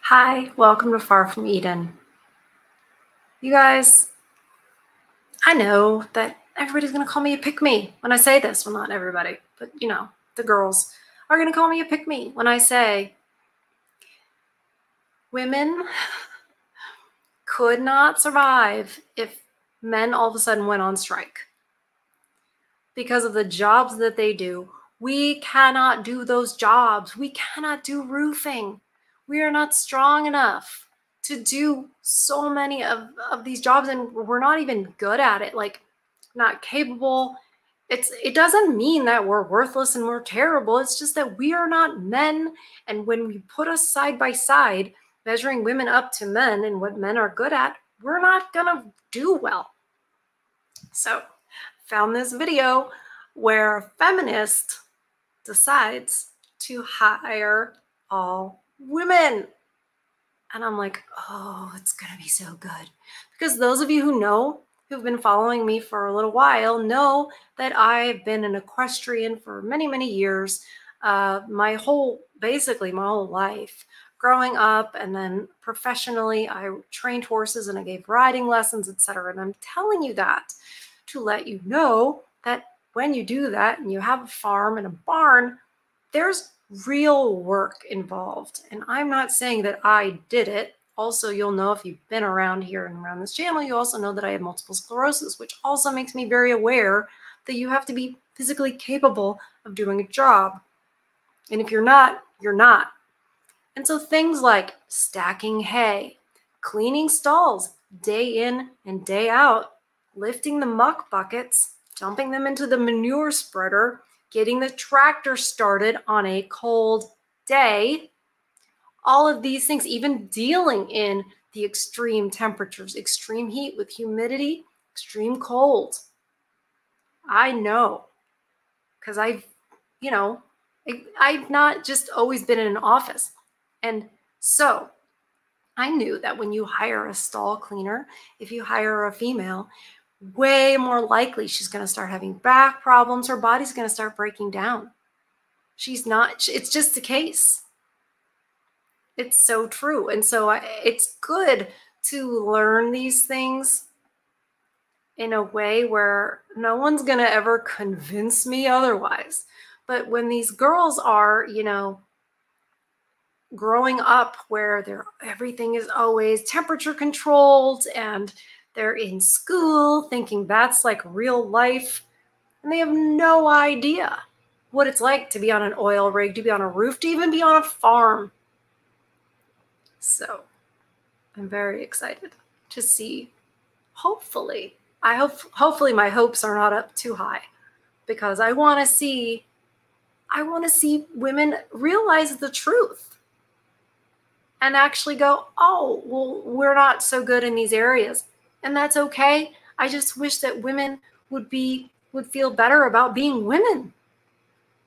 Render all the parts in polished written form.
Hi, welcome to Far From Eden. You guys, I know that everybody's going to call me a pick-me when I say this. Well, not everybody, but the girls are going to call me a pick-me when I say women could not survive if men all of a sudden went on strike. Because of the jobs that they do, we cannot do those jobs. We cannot do roofing. We are not strong enough to do so many of these jobs, and we're not even good at it, like not capable. It doesn't mean that we're worthless and we're terrible. It's just that we are not men. And when we put us side by side, measuring women up to men and what men are good at, we're not gonna do well. So found this video where a feminist decides to hire all women. And I'm like, oh, it's going to be so good. Because those of you who've been following me for a little while know that I've been an equestrian for many, many years. My whole life. Growing up and then professionally, I trained horses and I gave riding lessons, etc. And I'm telling you that to let you know that when you do that and you have a farm and a barn, there's real work involved. And I'm not saying that I did it. Also, you'll know if you've been around here and around this channel, you also know that I have multiple sclerosis, which also makes me very aware that you have to be physically capable of doing a job. And if you're not, you're not. And so things like stacking hay, cleaning stalls day in and day out, lifting the muck buckets, dumping them into the manure spreader, getting the tractor started on a cold day, all of these things, even dealing in the extreme temperatures, extreme heat with humidity, extreme cold. I know, because I've not just always been in an office. And so I knew that when you hire a stall cleaner, if you hire a female, way more likely she's going to start having back problems. Her body's going to start breaking down. It's just the case. It's so true. And so it's good to learn these things in a way where no one's going to ever convince me otherwise. But when these girls are, growing up where everything is always temperature controlled and they're in school thinking that's like real life, and they have no idea what it's like to be on an oil rig, to be on a roof, to even be on a farm. So I'm very excited to see. Hopefully my hopes are not up too high, because I want to see women realize the truth and actually go, oh, well, we're not so good in these areas. And that's okay. I just wish that women would feel better about being women.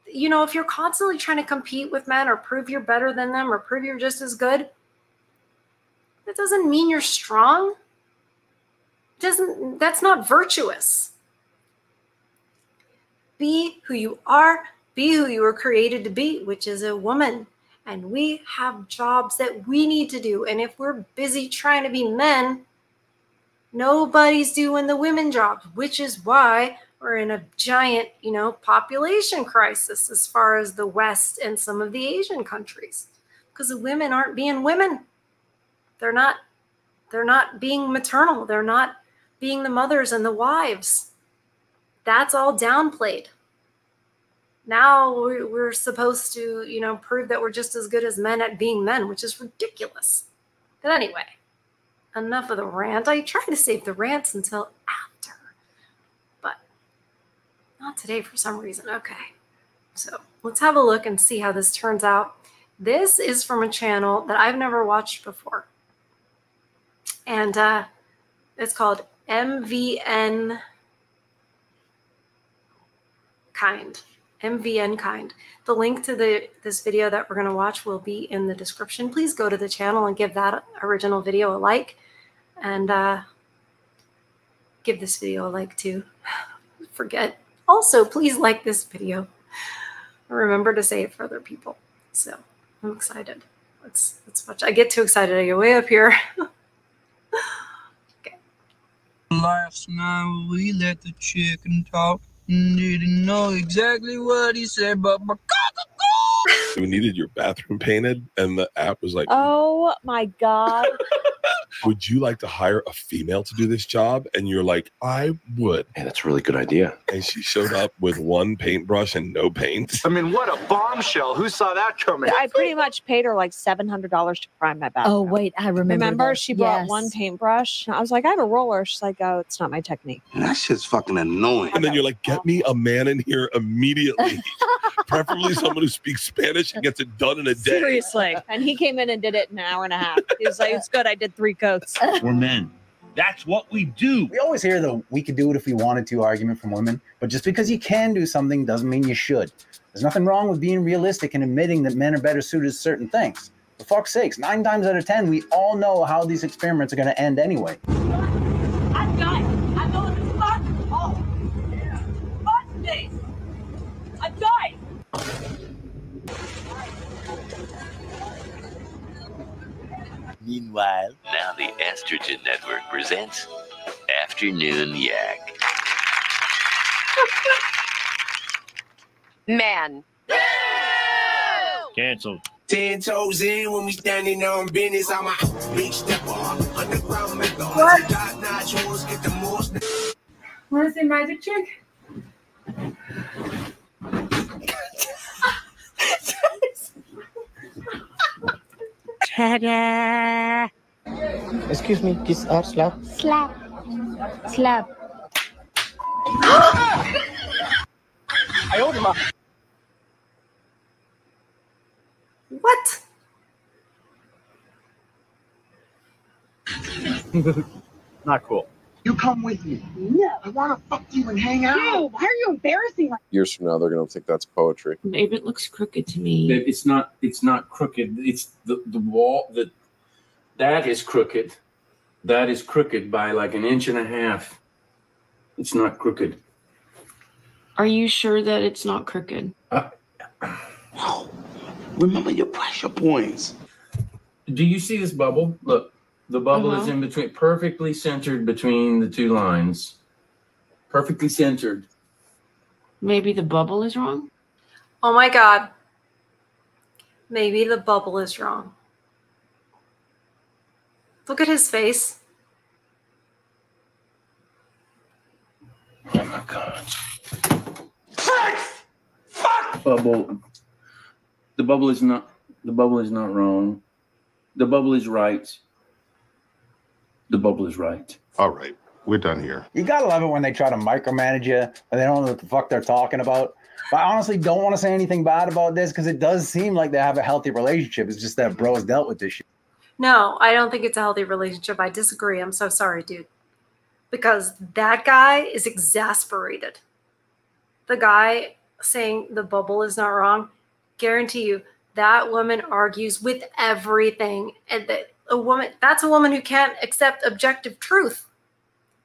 If you're constantly trying to compete with men or prove you're better than them or prove you're just as good, that doesn't mean you're strong. That's not virtuous. Be who you are. Be who you were created to be, which is a woman. And we have jobs that we need to do. And if we're busy trying to be men, nobody's doing the women jobs, which is why we're in a giant, population crisis as far as the West and some of the Asian countries, because the women aren't being women. They're not being maternal. They're not being the mothers and the wives. That's all downplayed. Now we're supposed to, prove that we're just as good as men at being men, which is ridiculous. But anyway, enough of the rant. I try to save the rants until after, but not today for some reason. Okay, so let's have a look and see how this turns out. This is from a channel that I've never watched before, and it's called MVN Kind. MVN Kind. The link to this video that we're going to watch will be in the description. Please go to the channel and give that original video a like, and give this video a like too. Forget. Also, please like this video. Remember to say it for other people. So I'm excited. Let's watch. I get too excited. I get way up here. Okay. Last night we let the chicken talk. Didn't know exactly what he said, but we needed your bathroom painted, and the app was like, oh my God. would you like to hire a female to do this job? And you're like, I would. Hey, that's a really good idea. And she showed up with one paintbrush and no paint. I mean, what a bombshell. Who saw that coming? I pretty much paid her like $700 to prime my bathroom. Oh, wait, I remember. Remember, she brought one paintbrush. I was like, I have a roller. She's like, oh, it's not my technique. That shit's fucking annoying. And then you're like, get me a man in here immediately. Preferably someone who speaks Spanish and gets it done in a day. Seriously. And he came in and did it in an hour and a half. He was like, it's good. I did 3 coats. We're men. That's what we do. We always hear the we could do it if we wanted to argument from women, but just because you can do something doesn't mean you should. There's nothing wrong with being realistic and admitting that men are better suited to certain things. For fuck's sakes, 9 times out of 10, we all know how these experiments are going to end anyway. I'm dying. I'm going to fuck home. Fuck this. I'm dying. Meanwhile, now the Estrogen Network presents Afternoon Yak. Man. Canceled. 10 toes in when we standing on business. I'm a big stepper. Underground maker. Top-notch horse, get the most. Want to say magic trick? Ta-da! Excuse me, kiss or slap? Slap. Slap. I owed him up. What? Not cool. You come with me. No. I want to fuck you and hang out. No, why are you embarrassing me? Years from now, they're going to think that's poetry. Babe, it looks crooked to me. Babe, it's not crooked. It's the wall that is crooked. That is crooked by like 1.5 inches. It's not crooked. Are you sure that it's not crooked? No. Remember your pressure points. Do you see this bubble? Look, the bubble is in between, perfectly centered between the 2 lines. Perfectly centered. Maybe the bubble is wrong? Oh my God. Maybe the bubble is wrong. Look at his face. Oh my God. Fuck! Bubble. The bubble is not wrong. The bubble is right. The bubble is right. All right, we're done here. You gotta love it when they try to micromanage you and they don't know what the fuck they're talking about. But I honestly don't want to say anything bad about this because it does seem like they have a healthy relationship. It's just that bros dealt with this shit. No, I don't think it's a healthy relationship. I disagree. I'm so sorry, dude. Because that guy is exasperated. The guy saying the bubble is not wrong, guarantee you that woman argues with everything. And that's a woman who can't accept objective truth.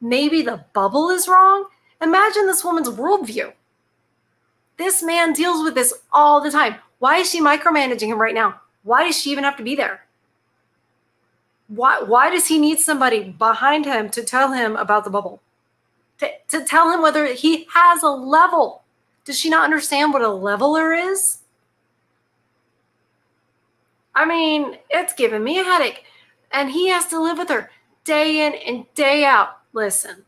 Maybe the bubble is wrong. Imagine this woman's worldview. This man deals with this all the time. Why is she micromanaging him right now? Why does she even have to be there? Why does he need somebody behind him to tell him about the bubble? To tell him whether he has a level. Does she not understand what a leveler is? I mean, it's giving me a headache. And he has to live with her day in and day out. Listen,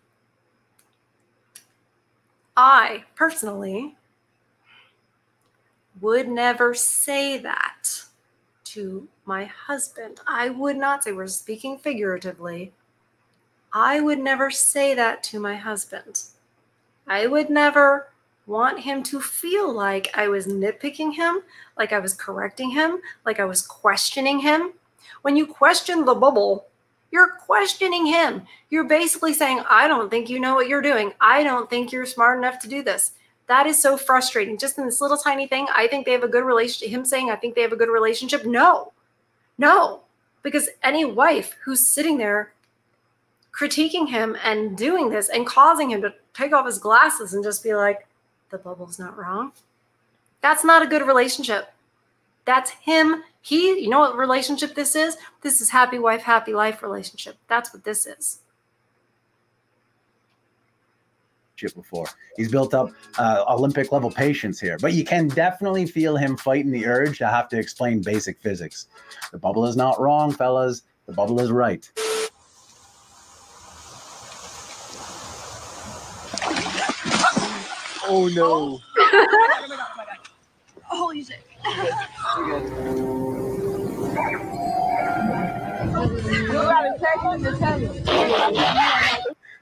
I personally would never say that to my husband. I would not say, we're speaking figuratively. I would never say that to my husband. I would never want him to feel like I was nitpicking him, like I was correcting him, like I was questioning him. When you question the bubble, you're questioning him. You're basically saying, I don't think you know what you're doing. I don't think you're smart enough to do this. That is so frustrating. Just in this little tiny thing, I think they have a good relationship. Him saying, I think they have a good relationship. No, because any wife who's sitting there critiquing him and doing this and causing him to take off his glasses and just be like, the bubble's not wrong. That's not a good relationship. That's him You know what relationship this is? This is happy wife, happy life relationship. That's what this is. Before he's built up Olympic level patience here, but you can definitely feel him fighting the urge to have to explain basic physics. The bubble is not wrong, fellas. The bubble is right. Oh no. Holy shit.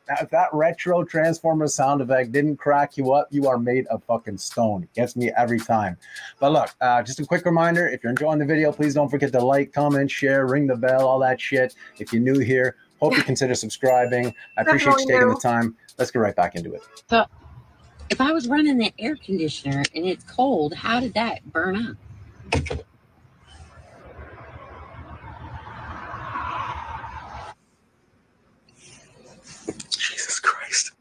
Now, if that retro Transformers sound effect didn't crack you up, you are made of fucking stone. It gets me every time. But look, just a quick reminder, if you're enjoying the video, please don't forget to like, comment, share, ring the bell, all that shit. If you're new here, hope you consider subscribing. I appreciate you taking the time. Let's get right back into it. So, if I was running the air conditioner and it's cold, how did that burn up? Jesus Christ.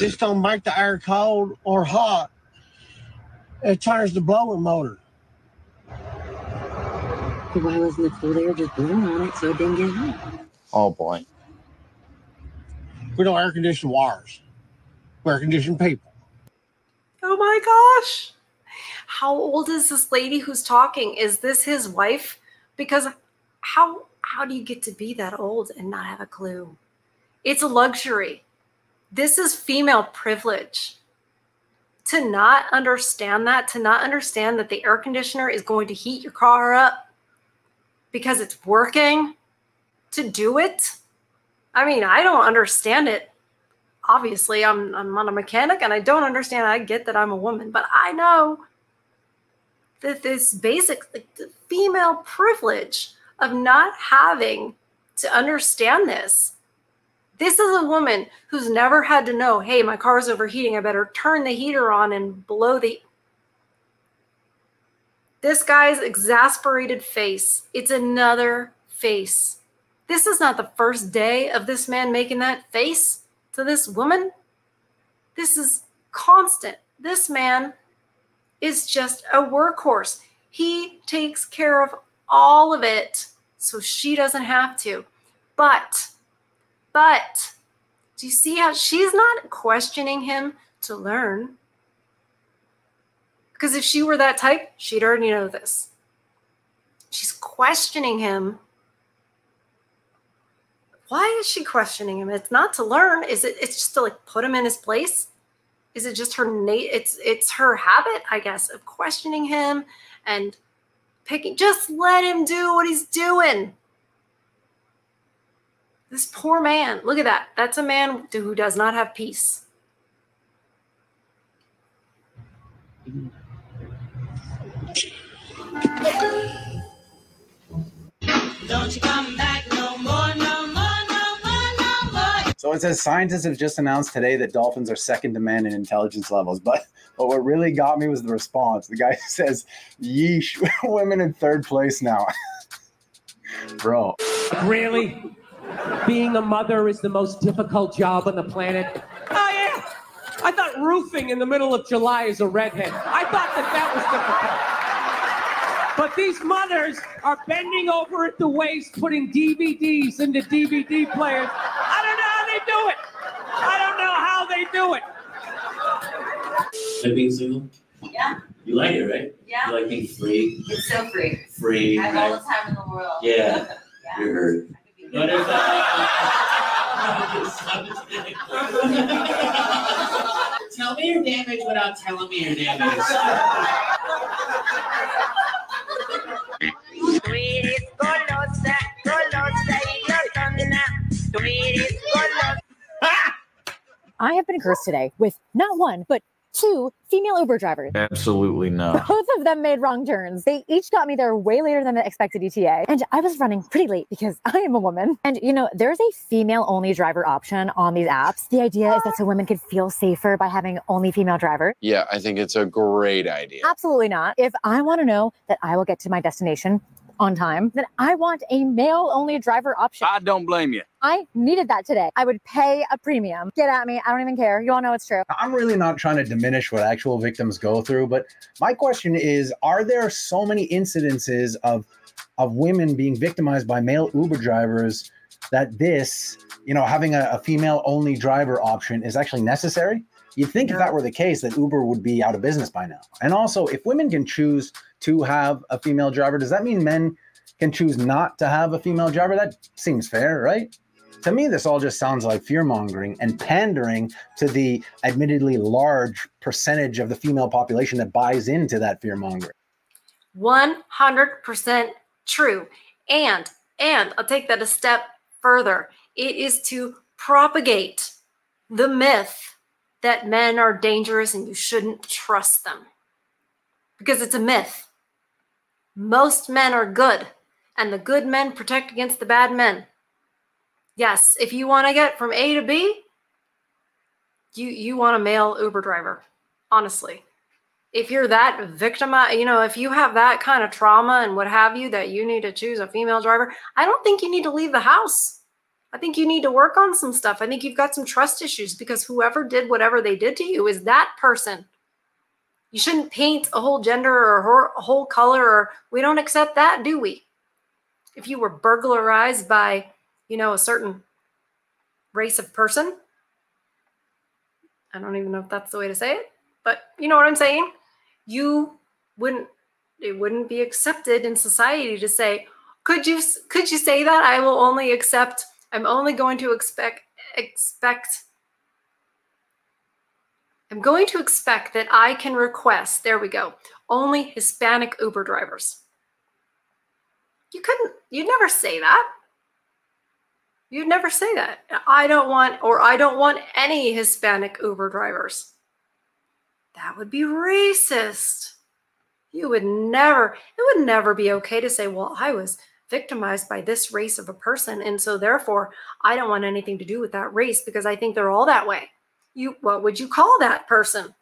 This don't make the air cold or hot. It turns the blower motor. So why wasn't the cool air just blowing on it so it didn't get hot? Oh boy. We don't air condition wires. We air condition people. Oh my gosh. How old is this lady who's talking? Is this his wife? Because how do you get to be that old and not have a clue? It's a luxury. This is female privilege. To not understand that, to not understand that the air conditioner is going to heat your car up because it's working, to do it. I mean, I don't understand it. Obviously, I'm not a mechanic and I don't understand. I get that I'm a woman, but I know that this basic the female privilege of not having to understand this. This is a woman who's never had to know, hey, my car's overheating. I better turn the heater on and blow the... This guy's exasperated face. It's another face. This is not the first day of this man making that face to this woman. This is constant. This man is just a workhorse. He takes care of all of it so she doesn't have to. But, do you see how she's not questioning him to learn? Because if she were that type, she'd already know this. She's questioning him. Why is she questioning him? It's not to learn. It's just to like put him in his place? Is it just her it's her habit, I guess, of questioning him and picking? Just let him do what he's doing. This poor man. Look at that. That's a man who does not have peace. Don't you come back no more, no more, no more, no more. So it says scientists have just announced today that dolphins are second to men in intelligence levels. But what really got me was the response. The guy says, yeesh, women in third place now. Bro. Really? Being a mother is the most difficult job on the planet? Oh, yeah. I thought roofing in the middle of July is a redhead. I thought that was difficult. But these mothers are bending over at the waist, putting DVDs into DVD players. I don't know how they do it. I don't know how they do it. Like being single? Yeah. You like it, right? Yeah. You like being free? It's so free. Free. I have all the time in the world. Yeah. Yeah. You're hurt. But if tell me your damage without telling me your damage. I have been cursed today with not one, but 2 female Uber drivers. Absolutely not. Both of them made wrong turns. They each got me there way later than the expected ETA. And I was running pretty late because I am a woman. And you know, there's a female only driver option on these apps. The idea is that so women could feel safer by having only female driver. Yeah, I think it's a great idea. Absolutely not. If I want to know that I will get to my destination on time, then I want a male only driver option. I don't blame you. I needed that today. I would pay a premium. Get at me. I don't even care. You all know it's true. I'm really not trying to diminish what actual victims go through, but my question is, are there so many incidences of of women being victimized by male Uber drivers, that this, having a female-only driver option is actually necessary? You'd think if that were the case, that Uber would be out of business by now. And also, if women can choose to have a female driver, does that mean men can choose not to have a female driver? That seems fair, right? To me, this all just sounds like fear-mongering and pandering to the admittedly large percentage of the female population that buys into that fear-mongering. 100% true. And I'll take that a step further. It is to propagate the myth that men are dangerous and you shouldn't trust them. Because it's a myth. Most men are good, and the good men protect against the bad men. Yes, if you want to get from A to B, you want a male Uber driver, honestly. If you're that victimized, if you have that kind of trauma and what have you, that you need to choose a female driver, I don't think you need to leave the house. I think you need to work on some stuff. I think you've got some trust issues, because whoever did whatever they did to you is that person. You shouldn't paint a whole gender or a whole color, or we don't accept that, do we? If you were burglarized by, a certain race of person, I don't even know if that's the way to say it, but you know what I'm saying? It wouldn't be accepted in society to say, could you say that? I'm only going to expect that I can request, there we go, only Hispanic Uber drivers. You'd never say that. You'd never say that. I don't want any Hispanic Uber drivers. That would be racist. It would never be okay to say, well, I was victimized by this race of a person, and so therefore I don't want anything to do with that race because I think they're all that way. What would you call that person?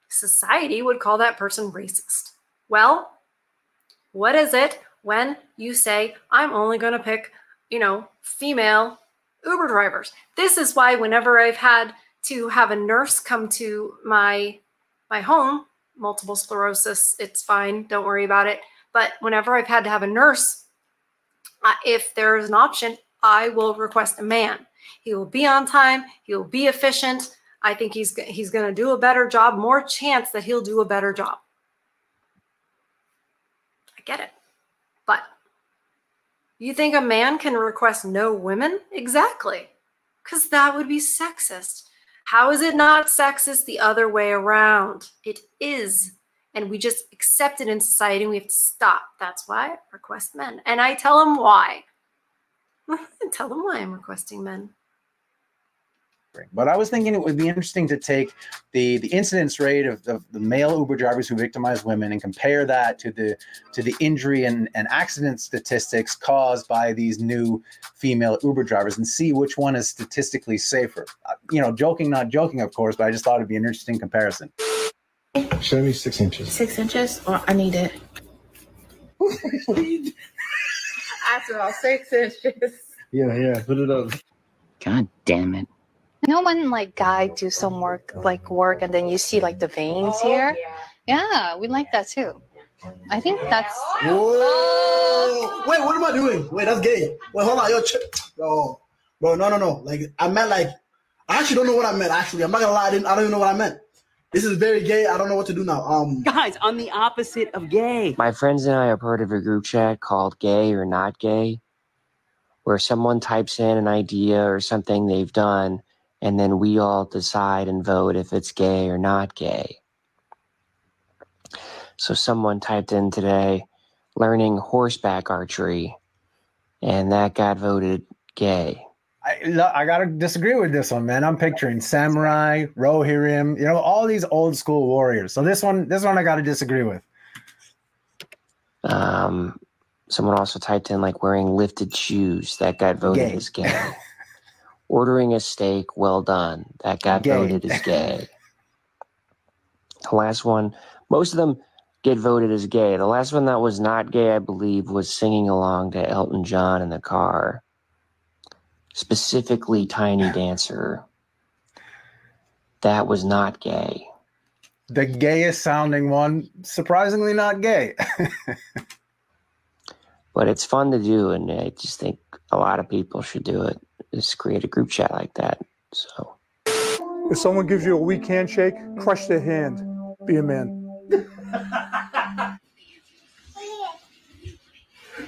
Society would call that person racist. Well, what is it when you say, I'm only going to pick, female Uber drivers? This is why whenever I've had to have a nurse come to my home, multiple sclerosis, it's fine, don't worry about it. But whenever I've had to have a nurse, if there is an option, I will request a man. He will be on time. He will be efficient. I think he's going to do a better job, more chance that he'll do a better job. I get it. But you think a man can request no women? Exactly. Because that would be sexist. How is it not sexist the other way around? It is. And we just accept it in society, and we have to stop. That's why I request men. And I tell them why. I tell them why I'm requesting men. But I was thinking it would be interesting to take the incidence rate of the male Uber drivers who victimize women and compare that to the injury and accident statistics caused by these new female Uber drivers, and see which one is statistically safer. Joking, not joking, of course, but I just thought it'd be an interesting comparison. Show me 6 inches. 6 inches? Or I need it. I saw 6 inches. Yeah, put it up. God damn it. When guy do some work and then you see the veins here. Yeah, we like that too. I think that's. Whoa! Wait, what am I doing? Wait, that's gay. Wait, hold on, yo, bro, no. I meant I actually don't know what I meant. Actually, I'm not gonna lie, I don't even know what I meant. This is very gay. I don't know what to do now. Guys, I'm the opposite of gay. My friends and I are part of a group chat called Gay or Not Gay, where someone types in an idea or something they've done, and then we all decide and vote if it's gay or not gay. So someone typed in today, learning horseback archery, and that got voted gay. I gotta disagree with this one, man. I'm picturing samurai, Rohirrim, all these old school warriors. So this one I gotta disagree with. Someone also typed in wearing lifted shoes, that got voted as gay. Ordering a steak well done, that got voted as gay. The last one, most of them get voted as gay. The last one that was not gay, I believe, was singing along to Elton John in the car. Specifically Tiny Dancer. That was not gay. The gayest sounding one, surprisingly not gay. But it's fun to do, and I just think a lot of people should do it, is create a group chat like that. So If someone gives you a weak handshake, crush their hand. Be a man. Get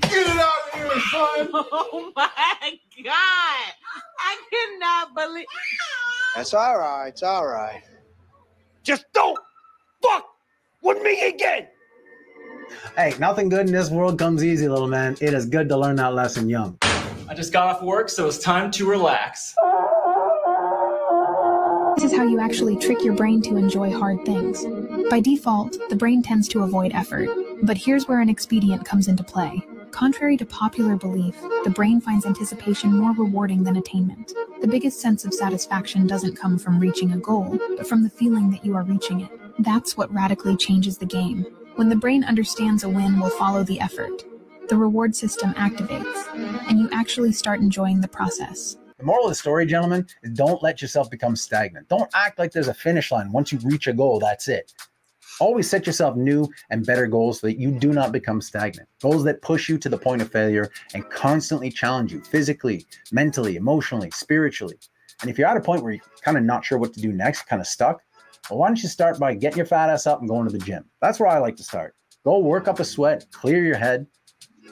it out of here, son! Oh my God! I cannot believe. That's all right. It's all right. Just don't fuck with me again. Hey, nothing good in this world comes easy, little man. It is good to learn that lesson young. I just got off work, so it's time to relax. This is how you actually trick your brain to enjoy hard things. By default, the brain tends to avoid effort. But here's where an expedient comes into play. Contrary to popular belief, the brain finds anticipation more rewarding than attainment. The biggest sense of satisfaction doesn't come from reaching a goal, but from the feeling that you are reaching it. That's what radically changes the game. When the brain understands a win will follow the effort, the reward system activates, and you actually start enjoying the process. The moral of the story, gentlemen, is don't let yourself become stagnant. Don't act like there's a finish line. Once you reach a goal, that's it. Always set yourself new and better goals so that you do not become stagnant. Goals that push you to the point of failure and constantly challenge you physically, mentally, emotionally, spiritually. And if you're at a point where you're kind of not sure what to do next, kind of stuck, well, why don't you start by getting your fat ass up and going to the gym? That's where I like to start. Go work up a sweat, clear your head,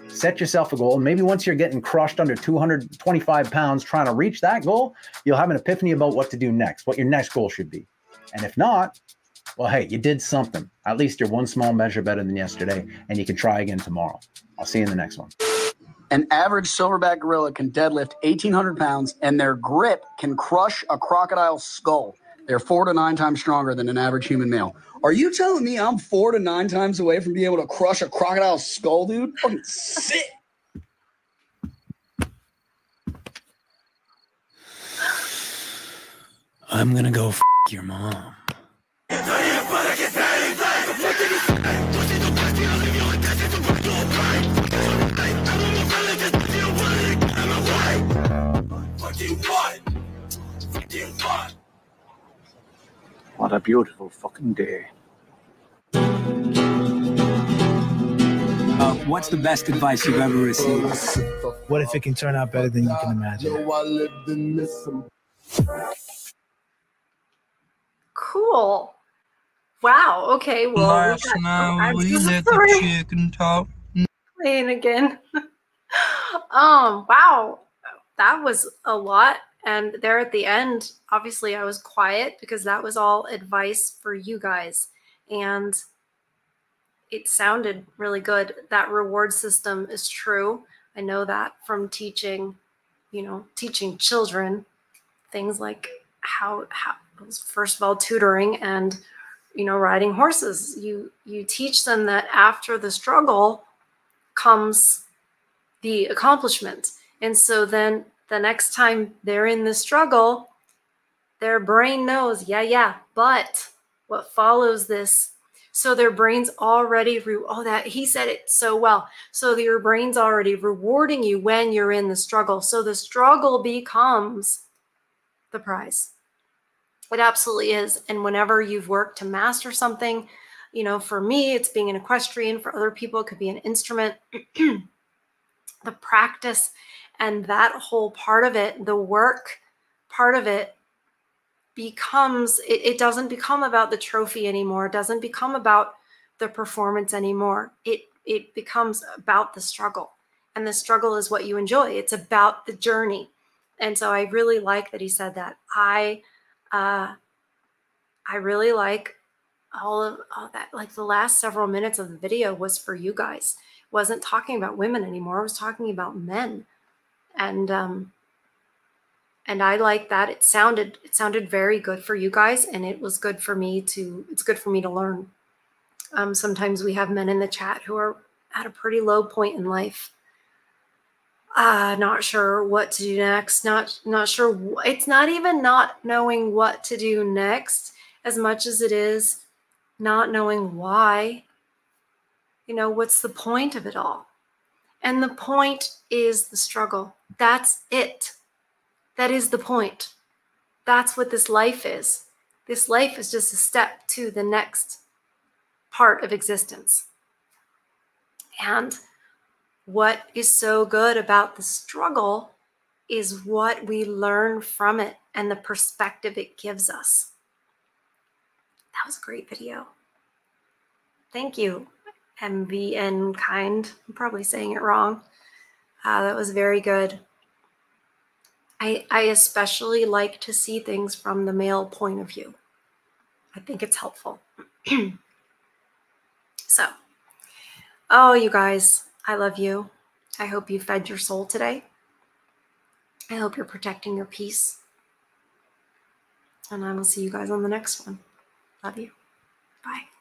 set yourself a goal. Maybe once you're getting crushed under 225 pounds trying to reach that goal, you'll have an epiphany about what to do next, what your next goal should be. And if not, well, hey, you did something. At least you're one small measure better than yesterday, and you can try again tomorrow. I'll see you in the next one. An average silverback gorilla can deadlift 1,800 pounds, and their grip can crush a crocodile's skull. They're 4 to 9 times stronger than an average human male. Are you telling me I'm 4 to 9 times away from being able to crush a crocodile's skull, dude? Fucking sick. I'm gonna go f your mom. What a beautiful fucking day. What's the best advice you've ever received? What if it can turn out better than you can imagine? Cool. Wow. Okay. Well, Last night we let the chicken talk. Playing again. Wow. That was a lot. And there at the end, obviously I was quiet because that was all advice for you guys. And it sounded really good. That reward system is true. I know that from teaching, teaching children things like how first of all, tutoring and, riding horses. You teach them that after the struggle comes the accomplishment. And so then the next time they're in the struggle, their brain knows, yeah, but what follows this? So their brain's already, he said it so well. So your brain's already rewarding you when you're in the struggle. So the struggle becomes the prize. It absolutely is. And whenever you've worked to master something, for me, it's being an equestrian. For other people, it could be an instrument. The practice and that whole part of it, the work part of it becomes, it doesn't become about the trophy anymore. It doesn't become about the performance anymore. It becomes about the struggle. And the struggle is what you enjoy. It's about the journey. And so I really like that he said that. I really like all that. Like the last several minutes of the video was for you guys. It wasn't talking about women anymore. It was talking about men. And I like that. It sounded very good for you guys, and it was good for me it's good for me to learn. Sometimes we have men in the chat who are at a pretty low point in life. Not sure what to do next. Not sure. It's not even not knowing what to do next as much as it is not knowing why. What's the point of it all? And the point is the struggle. That's it. That is the point. That's what this life is. This life is just a step to the next part of existence. And what is so good about the struggle is what we learn from it and the perspective it gives us. That was a great video. Thank you, MVN Kind. I'm probably saying it wrong. That was very good. I especially like to see things from the male point of view. I think it's helpful. So, oh, you guys, I love you. I hope you fed your soul today. I hope you're protecting your peace. And I will see you guys on the next one. Love you. Bye.